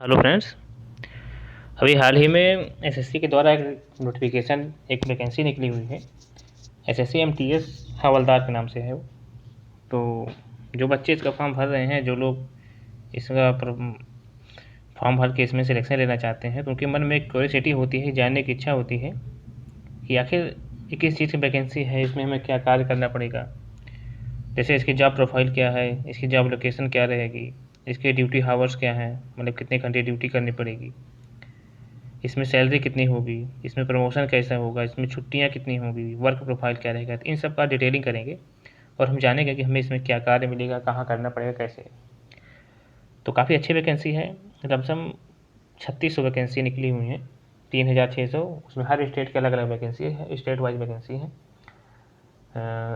Hello friends. अभी हाल ही में SSC के द्वारा एक नोटिफिकेशन एक वैकेंसी निकली हुई है। एसएससी एमटीएस हवलदार के नाम से है वो। तो जो बच्चे इसका फॉर्म भर रहे हैं, जो लोग इसका फॉर्म भर के इसमें सिलेक्शन लेना चाहते हैं, तो उनके मन में एक क्यूरियोसिटी होती है, जानने की इच्छा होती है कि आखिर ये किस चीज़ की वैकेंसी है, इसमें हमें क्या कार्य करना पड़ेगा। जैसे इसकी जॉब प्रोफाइल क्या है, इसकी जॉब लोकेशन क्या रहेगी, इसके ड्यूटी हावर्स क्या हैं, मतलब कितने घंटे ड्यूटी करनी पड़ेगी, इसमें सैलरी कितनी होगी, इसमें प्रमोशन कैसा होगा, इसमें छुट्टियाँ कितनी होगी, वर्क प्रोफाइल क्या रहेगा। तो इन सब का डिटेलिंग करेंगे और हम जानेंगे कि हमें इसमें क्या कार्य मिलेगा, कहाँ करना पड़ेगा, कैसे। तो काफ़ी अच्छी वैकेंसी है। लमसम 3600 वैकेंसी निकली हुई हैं, 3600। उसमें हर स्टेट के अलग अलग वैकेंसी है, स्टेट वाइज वैकेंसी है।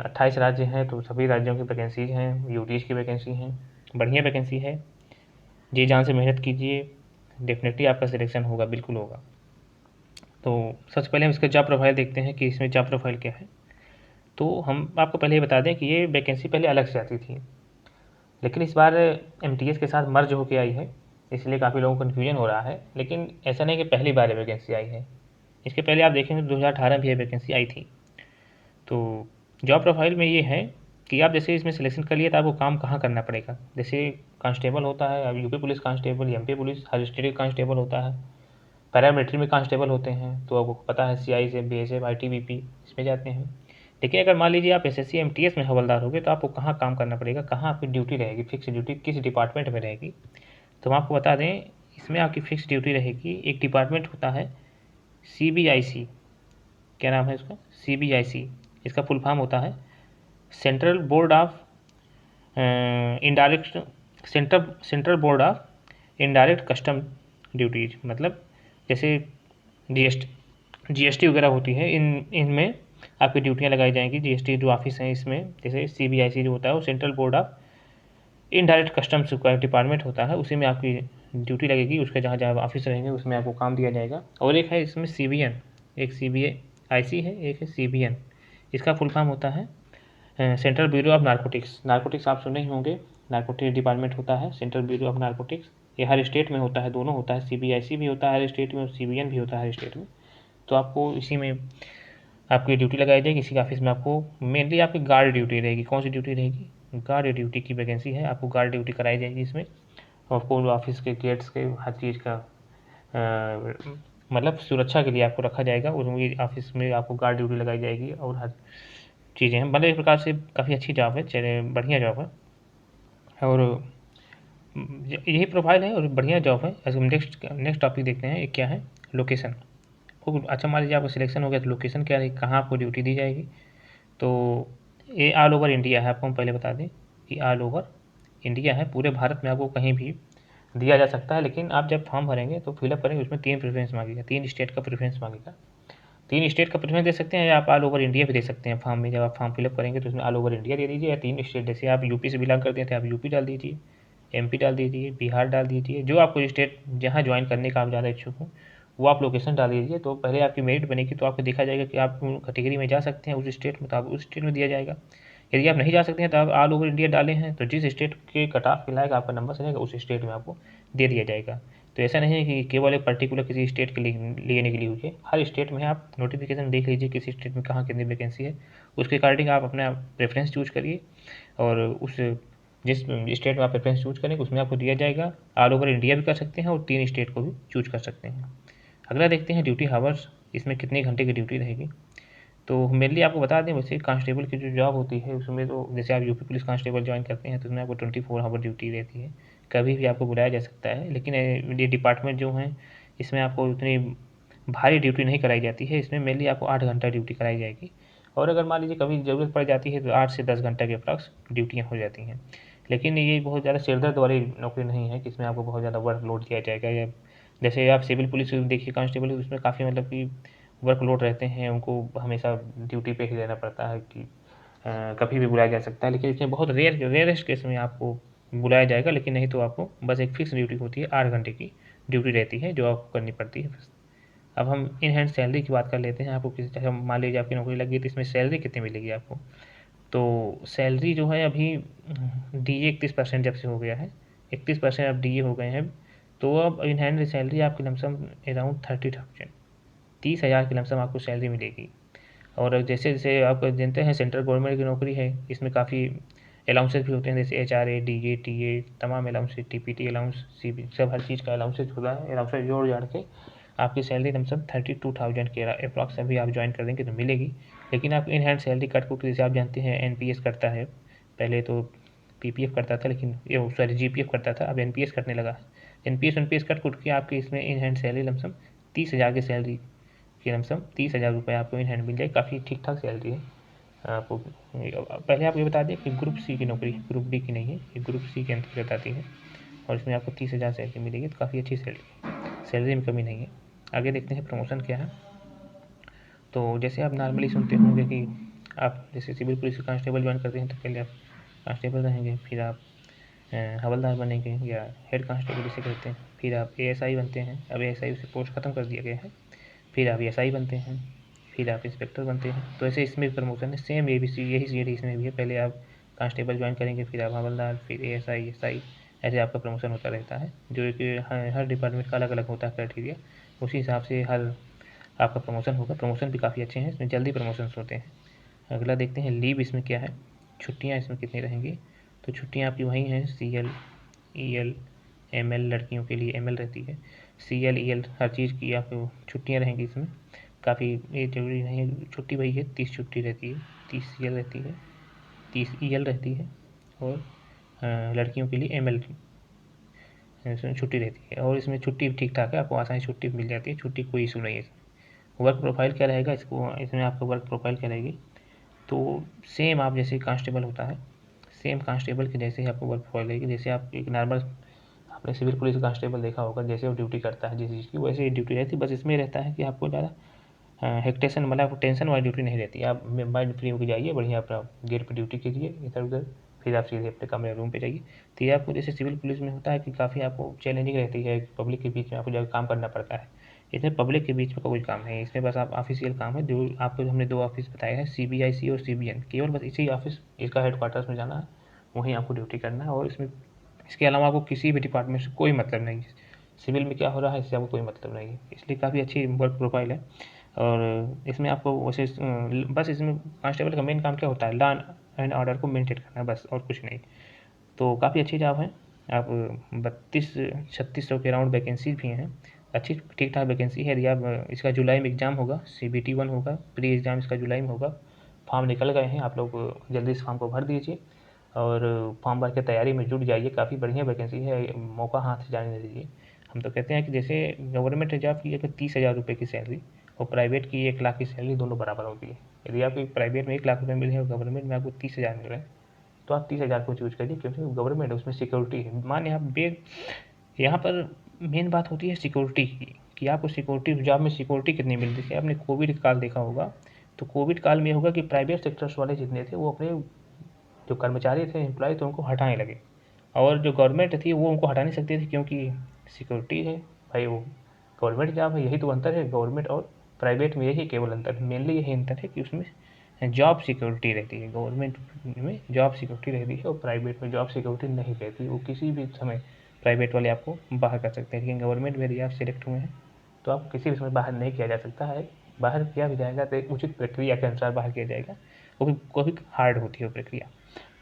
28 राज्य हैं, तो सभी राज्यों की वैकेंसीज हैं, यूटीज की वैकेंसी हैं। बढ़िया वैकेंसी है। जी जान से मेहनत कीजिए, डेफिनेटली आपका सिलेक्शन होगा, बिल्कुल होगा। तो सबसे पहले हम इसका जॉब प्रोफाइल देखते हैं कि इसमें जॉब प्रोफाइल क्या है। तो हम आपको पहले ही बता दें कि ये वैकेंसी पहले अलग से आती थी, लेकिन इस बार एमटीएस के साथ मर्ज होकर आई है, इसलिए काफ़ी लोगों को कन्फ्यूजन हो रहा है। लेकिन ऐसा नहीं कि पहली बार ये वैकेंसी आई है, इसके पहले आप देखेंगे 2018 में ये वैकेंसी आई थी। तो जॉब प्रोफाइल में ये है कि आप जैसे इसमें सिलेक्शन कर लिए तो आपको काम कहाँ करना पड़ेगा। जैसे कांस्टेबल होता है, अब UP police constable, MP police, हर स्टेट का कांस्टेबल होता है। पैरामिलिट्री में कांस्टेबल होते हैं, तो आपको पता है सीआई से बीएसएफ आईटीबीपी इसमें जाते हैं। लेकिन अगर मान लीजिए आप एसएससी एमटीएस में हवलदार हो गए, तो आपको कहाँ काम करना पड़ेगा, कहाँ आपकी ड्यूटी रहेगी, फिक्स ड्यूटी किस डिपार्टमेंट में रहेगी। तो हम आपको बता दें, इसमें आपकी फिक्स ड्यूटी रहेगी। एक डिपार्टमेंट होता है सीबीआईसी, क्या नाम है इसका, सीबीआईसी। इसका फुल फॉर्म होता है central board of indirect central board of indirect custom duties. मतलब जैसे जीएसटी वगैरह होती है, इनमें आपकी ड्यूटियाँ लगाई जाएंगी। जीएसटी जो ऑफिस है इसमें, जैसे सीबीआईसी जो होता है वो central board of indirect customs का डिपार्टमेंट होता है, उसी में आपकी ड्यूटी लगेगी। उसके जहाँ जहाँ ऑफिस रहेंगे उसमें आपको काम दिया जाएगा। और एक है इसमें सीबीएन, एक सीबीआईसी है, एक है सीबीएन। इसका फुल फॉर्म होता है central bureau of narcotics. Narcotics आप सुने ही होंगे, नारकोटिक्स डिपार्टमेंट होता है सेंट्रल ब्यूरो ऑफ नारकोटिक्स। ये हर स्टेट में होता है, दोनों होता है, सीबीआईसी भी होता है हर स्टेट में और सीबीएन भी होता है हर स्टेट में। तो आपको इसी में आपकी ड्यूटी लगाई जाएगी। इसी ऑफिस में आपको मेनली आपकी गार्ड ड्यूटी रहेगी। कौन सी ड्यूटी रहेगी, गार्ड ड्यूटी की वैकेंसी है, आपको गार्ड ड्यूटी कराई जाएगी इसमें। और पूर्ण ऑफिस के गेट्स के हर चीज़ का मतलब सुरक्षा के लिए आपको रखा जाएगा, और ऑफिस में आपको गार्ड ड्यूटी लगाई जाएगी। और हर चीज़ें हैं, मतलब एक प्रकार से काफ़ी अच्छी जॉब है, चले बढ़िया जॉब है। और यही प्रोफाइल है और बढ़िया जॉब है। हम नेक्स्ट टॉपिक देखते हैं, एक क्या है, लोकेशन। खूब अच्छा, मान लीजिए आपका सिलेक्शन हो गया तो लोकेशन क्या रहेगी, कहाँ आपको ड्यूटी दी जाएगी। तो ये ऑल ओवर इंडिया है, आपको हम पहले बता दें कि ऑल ओवर इंडिया है, पूरे भारत में आपको कहीं भी दिया जा सकता है। लेकिन आप जब फॉर्म भरेंगे तो फिलअप करेंगे, उसमें 3 प्रेफरेंस मांगेगा, 3 स्टेट का प्रेफरेंस मांगेगा। 3 स्टेट का प्रेफरेंस दे सकते हैं, या आप ऑल ओवर इंडिया भी दे सकते हैं फॉर्म में। जब आप फॉर्म फिलअप करेंगे तो उसमें ऑल ओवर इंडिया दे दीजिए, या 3 स्टेट, जैसे आप यूपी से बिलोंग करते थे आप यूपी डाल दीजिए, एमपी डाल दीजिए, बिहार डाल दीजिए, जो आपको स्टेट जहाँ ज्वाइन करने का आप ज़्यादा इच्छुक हो वो आप लोकेशन डाल दीजिए। तो पहले आपकी मेरिट बनेगी, तो आपको देखा जाएगा कि आप कैटेगरी में जा सकते हैं उस स्टेट में, तो आप उस स्टेट में दिया जाएगा। यदि आप नहीं जा सकते हैं तो आप ऑल ओवर इंडिया डाले हैं, तो जिस स्टेट के कट ऑफ के लायक आपका नंबर रहेगा उस स्टेट में आपको दे दिया जाएगा। तो ऐसा नहीं है कि केवल एक पर्टिकुलर किसी स्टेट के लिए निकली हुई है, हर स्टेट में आप नोटिफिकेशन देख लीजिए किसी स्टेट में कहाँ कितनी वैकेंसी है, उसके अकॉर्डिंग आप अपना प्रेफरेंस चूज करिए। और उस जिस स्टेट में आप प्रेफरेंस चूज करेंगे उसमें आपको दिया जाएगा। ऑल ओवर इंडिया भी कर सकते हैं और 3 स्टेट को भी चूज कर सकते हैं। अगला देखते हैं ड्यूटी हावर्स, इसमें कितने घंटे की ड्यूटी रहेगी। तो मेनली आपको बता दें, वैसे कांस्टेबल की जो जॉब होती है उसमें तो जैसे आप यूपी पुलिस कांस्टेबल ज्वाइन करते हैं तो उसमें आपको 24 आवर ड्यूटी रहती है, कभी भी आपको बुलाया जा सकता है। लेकिन ये डिपार्टमेंट जो है इसमें आपको उतनी भारी ड्यूटी नहीं कराई जाती है, इसमें मेनली आपको 8 घंटा ड्यूटी कराई जाएगी। और अगर मान लीजिए कभी ज़रूरत पड़ जाती है तो 8 से 10 घंटा के अप्रॉक्स ड्यूटियाँ हो जाती हैं। लेकिन ये बहुत ज़्यादा सिरदर्द वाली नौकरी नहीं है कि इसमें आपको बहुत ज़्यादा वर्कलोड दिया जाएगा। या जैसे आप सिविल पुलिस देखिए कांस्टेबल, उसमें काफ़ी मतलब कि वर्कलोड रहते हैं, उनको हमेशा ड्यूटी पे ही रहना पड़ता है कि कभी भी बुलाया जा सकता है। लेकिन इसमें बहुत रेयरेस्ट केस में आपको बुलाया जाएगा, लेकिन नहीं तो आपको बस एक फिक्स ड्यूटी होती है, 8 घंटे की ड्यूटी रहती है जो आपको करनी पड़ती है बस। अब हम इन हैंड सैलरी की बात कर लेते हैं। आपको किसी तरह मान लीजिए आपकी नौकरी लगी तो इसमें सैलरी कितनी मिलेगी आपको। तो सैलरी जो है अभी डीए 31% जब से हो गया है, 31% अब डीए हो गए हैं, तो अब इन हैंड सैलरी आपकी लमसम अराउंड 30,000, 30,000 की लमसम आपको सैलरी मिलेगी। और जैसे जैसे आप जानते हैं सेंट्रल गवर्नमेंट की नौकरी है, इसमें काफ़ी अलाउंसेस भी होते हैं, जैसे HRA, DA, TA, तमाम अलाउंसेस, TPT अलाउंस, CB, सब हर चीज़ का अलाउंसेस होता है। अलाउंसेस जोड़ जाड़ के आपकी सैलरी लमसम 32,000 के अप्रॉक्स अभी आप ज्वाइन कर देंगे तो मिलेगी। लेकिन आप इन हैंड सैलरी कट कुट जैसे आप जानते हैं NPS करता है, पहले तो PPF करता था, लेकिन ये सॉरी GPF करता था, अब NPS करने लगा। NPS कट कुट के आपकी इसमें इन हैंड सैलरी लमसम 30,000 की सैलरी की लमसम 30,000 रुपये आपको इन हैंड मिल जाए। काफ़ी ठीक ठाक सैलरी है आपको। पहले आपको ये बता दें कि ग्रुप C की नौकरी है, ग्रुप D की नहीं है, ये ग्रुप C के अंतर्गत आती है और इसमें आपको 30,000 सैलरी मिलेगी। तो काफ़ी अच्छी सैलरी में कमी नहीं है। आगे देखते हैं प्रमोशन क्या है। तो जैसे आप नॉर्मली सुनते होंगे कि आप जैसे सिविल पुलिस कांस्टेबल ज्वाइन करते हैं तो पहले आप कांस्टेबल रहेंगे, फिर आप हवलदार बनेंगे या हेड कांस्टेबल जिसे कहते हैं, फिर आप ASI बनते हैं। अब ASI से पोस्ट ख़त्म कर दिया गया है, फिर आप SI बनते हैं, फिर आप इंस्पेक्टर बनते हैं। तो ऐसे इसमें भी प्रमोशन है, सेम ABC यही सीढ़ी इसमें भी है। पहले आप कांस्टेबल ज्वाइन करेंगे, फिर आप हवलदार, फिर ASI, SI, ऐसे आपका प्रमोशन होता रहता है, जो कि हर डिपार्टमेंट का अलग अलग होता है क्राइटेरिया, उसी हिसाब से हर आपका प्रमोशन होगा। प्रमोशन भी काफ़ी अच्छे हैं, इसमें जल्दी प्रमोशन होते हैं। अगला देखते हैं लीव इसमें क्या है, छुट्टियाँ इसमें कितनी रहेंगी। तो छुट्टियाँ आपकी वही हैं, CL, EL, ML, लड़कियों के लिए ML रहती है, CL, EL हर चीज़ की आपको छुट्टियाँ रहेंगी इसमें। काफ़ी ये जरूरी नहीं है, छुट्टी वही है, 30 छुट्टी रहती है, 30 CL रहती है, 30 EL रहती है, और लड़कियों के लिए ML इसमें छुट्टी रहती है। और इसमें छुट्टी ठीक ठाक है, आपको आसानी छुट्टी मिल जाती है, छुट्टी कोई इशू नहीं है। वर्क प्रोफाइल क्या रहेगा इसमें आपका वर्क प्रोफाइल क्या रहेगी, तो सेम आप जैसे कांस्टेबल होता है, सेम कांस्टेबल के जैसे ही आपको वर्क प्रोफाइल रहेगी। जैसे आप एक नॉर्मल आपने सिविल पुलिस कांस्टेबल देखा होगा, जैसे वो ड्यूटी करता है जिस चीज़ की, वैसे ही ड्यूटी रहती है। बस इसमें रहता है कि आपको ज़्यादा हेक्टेशन मतलब टेंशन वाली ड्यूटी नहीं रहती। आप माइंड फ्री होकर जाइए, बढ़िया अपना गेट पे ड्यूटी कीजिए इधर उधर, फिर आप सीधे अपने कमरे रूम पे जाइए। तो ये आपको जैसे सिविल पुलिस में होता है कि काफ़ी आपको चैलेंजिंग रहती है, पब्लिक के बीच में आपको जाकर काम करना पड़ता है। इसमें पब्लिक के बीच में कोई काम नहीं है, इसमें बस आप ऑफिशियल काम है जो आपको हमने 2 ऑफिस बताए हैं, CBIC और CBN, केवल बस इसी ऑफिस इसका हेडक्वार्टर्स में जाना है, वहीं आपको ड्यूटी करना है। और इसमें इसके अलावा आपको किसी भी डिपार्टमेंट से कोई मतलब नहीं है, सिविल में क्या हो रहा है इससे आपको कोई मतलब नहीं है, इसलिए काफ़ी अच्छी वर्क प्रोफाइल है। और इसमें आपको वैसे बस इसमें कांस्टेबल का मेन काम क्या होता है, लॉ एंड ऑर्डर को मेंटेन करना है, बस और कुछ नहीं। तो काफ़ी अच्छी जॉब है। आप 32-3600 के अराउंड वैकेंसी भी हैं, अच्छी ठीक ठाक वैकेंसी है। यदि आप इसका जुलाई में एग्ज़ाम होगा, CBT 1 होगा, प्री एग्ज़ाम इसका जुलाई में होगा। फॉर्म निकल गए हैं, आप लोग जल्दी इस फॉर्म को भर दीजिए और फॉर्म भर के तैयारी में जुट जाइए। काफ़ी बढ़िया वैकेंसी है, मौका हाथ से जाने नहीं दीजिए। हम तो कहते हैं कि जैसे गवर्नमेंट जॉब की अगर 30,000 रुपये की सैलरी और प्राइवेट की 1 लाख की सैलरी दोनों बराबर होती है। यदि आपको प्राइवेट में 1 लाख रुपये मिले हैं और गवर्नमेंट में आपको 30,000 मिल रहे हैं, तो आप 30,000 को चूज करिए, क्योंकि गवर्नमेंट उसमें सिक्योरिटी है। माने आप यहाँ पर मेन बात होती है सिक्योरिटी की, कि आपको सिक्योरिटी जॉब में सिक्योरिटी कितनी मिलती है। आपने कोविड काल देखा होगा, तो कोविड काल में होगा कि प्राइवेट सेक्टर्स वाले जितने थे वो अपने जो कर्मचारी थे, एम्प्लॉय थे, उनको हटाने लगे, और जो गवर्नमेंट थी वो उनको हटा नहीं सकती थी, क्योंकि सिक्योरिटी है भाई, वो गवर्नमेंट जॉब है। यही तो अंतर है गवर्नमेंट और प्राइवेट में, यही केवल अंतर है, मेनली यही अंतर है कि उसमें जॉब सिक्योरिटी रहती है। गवर्नमेंट में जॉब सिक्योरिटी रहती है और प्राइवेट में जॉब सिक्योरिटी नहीं रहती। वो किसी भी समय प्राइवेट वाले आपको बाहर कर सकते हैं, लेकिन गवर्नमेंट में यदि आप सिलेक्ट हुए हैं तो आपको किसी भी समय बाहर नहीं किया जा सकता है। बाहर किया भी जाएगा तो एक उचित प्रक्रिया के अनुसार बाहर किया जाएगा, वो भी काफ़ी हार्ड होती है वो प्रक्रिया।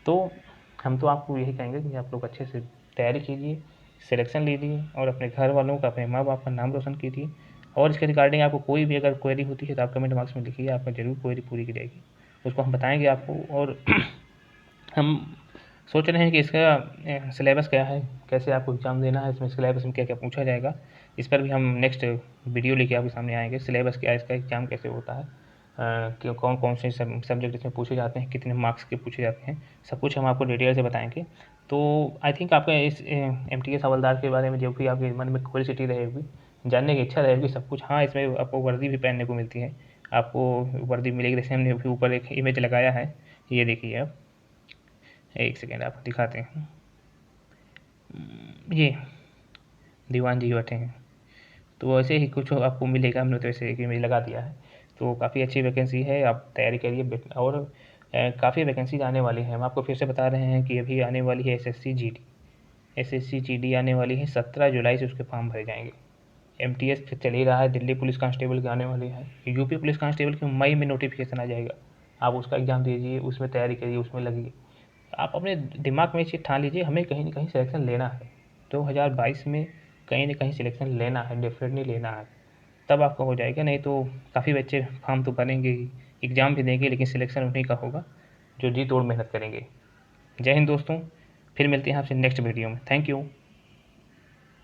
तो हम तो आपको यही कहेंगे कि आप लोग अच्छे से तैयारी कीजिए, सिलेक्शन लीजिए और अपने घर वालों का, अपने माँ बाप का नाम रोशन कीजिए। और इसके रिगार्डिंग आपको कोई भी अगर क्वेरी होती है तो आप कमेंट बॉक्स में लिखिए, आपका ज़रूर क्वेरी पूरी की जाएगी, उसको हम बताएंगे आपको। और हम सोच रहे हैं कि इसका सिलेबस क्या है, कैसे आपको एग्ज़ाम देना है, इसमें सिलेबस में क्या क्या पूछा जाएगा, इस पर भी हम नेक्स्ट वीडियो लेके आपके सामने आएंगे। सिलेबस क्या है, इसका एग्ज़ाम कैसे होता है, कि कौन कौन से सब्जेक्ट इसमें पूछे जाते हैं, कितने मार्क्स के पूछे जाते हैं, सब कुछ हम आपको डिटेल से बताएंगे। तो आई थिंक आपका इस MTS हवलदार के बारे में जो भी आपके मन में क्यूरियोसिटी रहेगी, जानने की इच्छा रहेगी सब कुछ। हाँ, इसमें आपको वर्दी भी पहनने को मिलती है, आपको वर्दी मिलेगी। जैसे हमने अभी ऊपर एक इमेज लगाया है, ये देखिए आप, एक सेकेंड आपको दिखाते हैं। ये दीवान जी बैठे हैं, तो वैसे ही कुछ आपको मिलेगा, हमने तो ऐसे एक इमेज लगा दिया है। तो काफ़ी अच्छी वैकेंसी है, आप तैयारी करिए। और काफ़ी वैकेंसी आने वाली है, हम आपको फिर से बता रहे हैं कि अभी आने वाली है SSC GD, SSC GD आने वाली है, 17 जुलाई से उसके फॉर्म भरे जाएंगे। MTS फिर चल ही रहा है, दिल्ली पुलिस कांस्टेबल के आने वाली है, यूपी पुलिस कांस्टेबल की मई में नोटिफिकेशन आ जाएगा। आप उसका एग्ज़ाम दीजिए, उसमें तैयारी करिए, उसमें लगिए। आप अपने दिमाग में ये चीज़ ठान लीजिए, हमें कहीं ना कहीं सिलेक्शन लेना है। 2022 में कहीं ना कहीं सिलेक्शन लेना है, डेफिनेटली लेना है, तब आपका हो जाएगा। नहीं तो काफ़ी बच्चे फॉर्म तो भरेंगे ही, एग्ज़ाम भी देंगे, लेकिन सिलेक्शन उन्हीं का होगा जो जी तोड़ मेहनत करेंगे। जय हिंद दोस्तों, फिर मिलते हैं आपसे नेक्स्ट वीडियो में। Thank you.